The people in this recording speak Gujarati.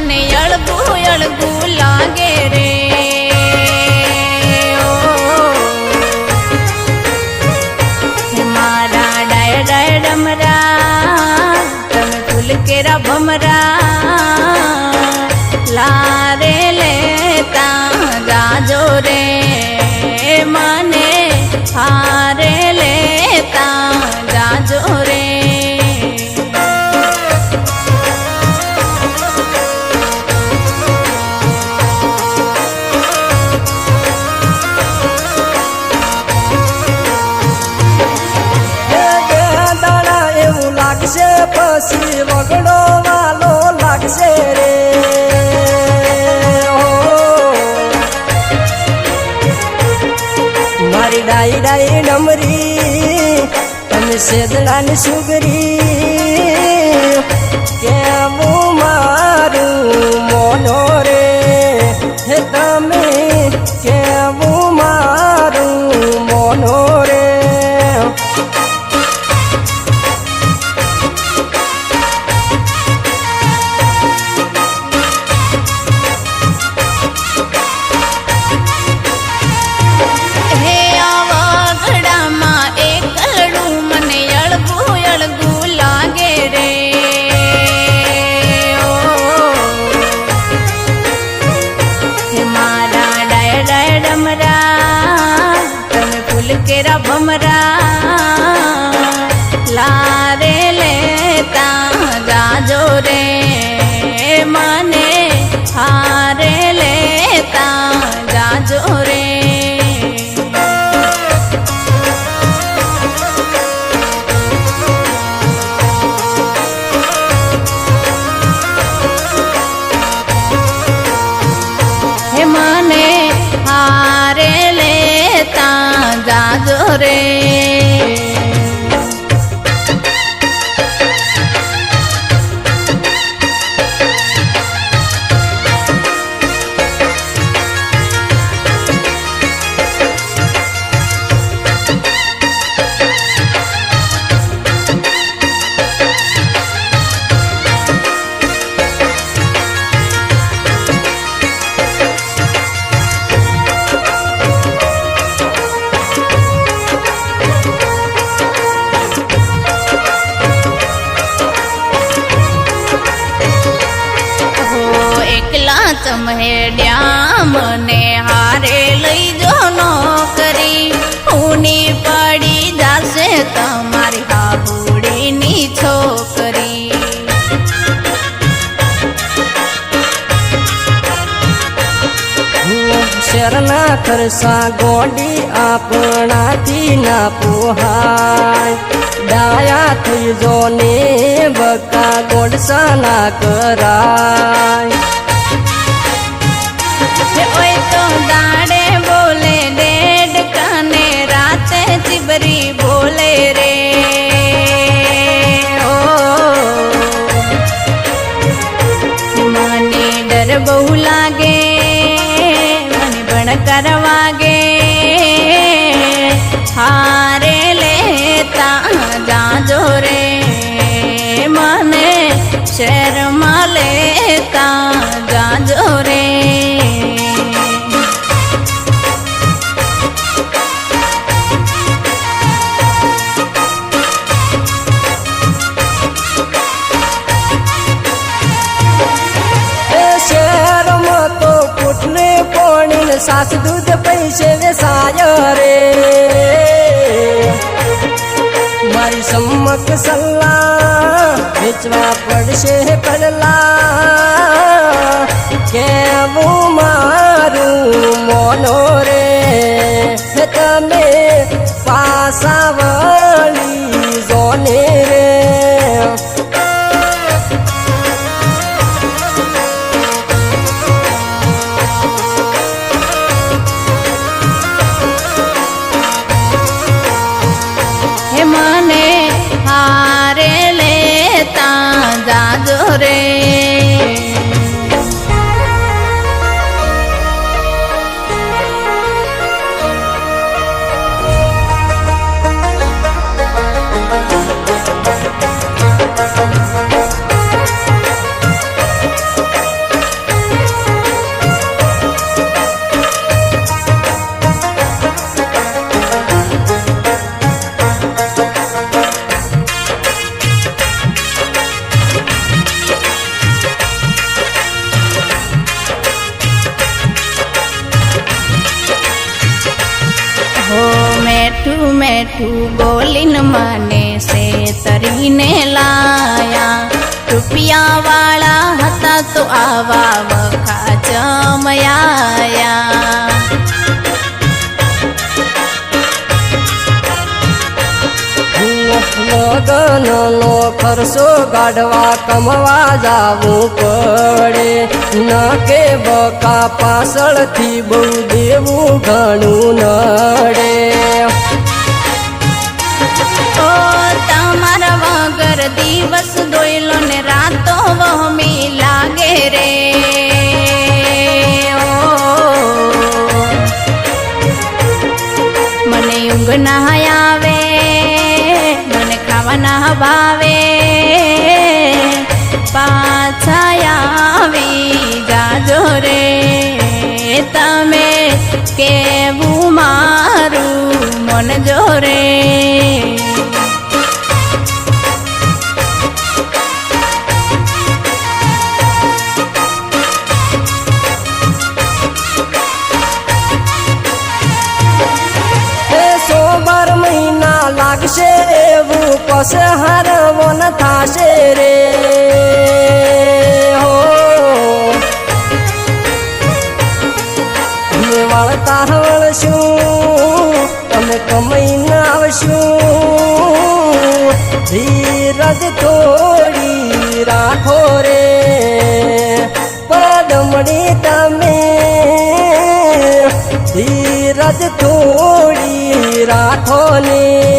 મને અળગું અળગું લાગે રે મારા ડાય ડાય ડમરા તમે ફૂલ કેરા ભમરા લારે લેતા જાજો રે મને હારે લેતા જાજો રે પછી વગડો વાલો લાગશે રે મારી ડાઈ ડાઈ ડમરી તમે સેદડાની સુગરી કેવું મારું મોનો રે હે તમે કેવું મારું મોનો રે કેરા ભમરા લારે લેતા જાજો રે મને હારે લેતા જાજો રે હે મને હારે લેતા જાજો રે ચમહેડ્યા મને હારે લઈ જો નોકરી ઊની પડી જાશે તમારી હાબુડીની છોકરી શરના ખરસા ગોડી આપણાથી ના પોહાય ડાયા થઈ જો ને બકા ગોડસા ના કરાય ઓય તો દાડે બોલે ડેડ કાને રાતે ચીબરી બોલે રે ઓ મને ડર બહુ લાગે મને ભણકર વાગે હારે લેતા જાજો રે મને શહેરમાં લેતા જાજો રે સાસ દૂધ પૈસે વેસાય રે મારી સમક સલ્લા વેચવા પડશે પડલા કેવું મારું મોનો રે તમે પાસા વળી જોને રે મને હારે લેતા જાજો રે મીઠું બોલીને મને છેતરીને લાયા રૂપિયા વાળા હતા તો આવા વખા જમયાયા લગનનો ખર્ચો ગાઢવા કમવા જાવું પડે ન કે બકા પાછળથી બહુ દેવું ઘણું નડે ઓ તમારા વગર દિવસ દોયલો ને રાતો વહમી લાગે રે ઓ મને ઊંઘ ના આવે મને ખાવા ના ભાવે પાછા આવી જાજો રે તમે કેવું મારું મન જોરે લાગશે એવું પછી હારવન થાશે રે હો વાળતા વળશું તમે કમાઈને આવશું ધીરજ થોડી રાખો રે પડમડી તમે ધીરજ થોડી રાખો ને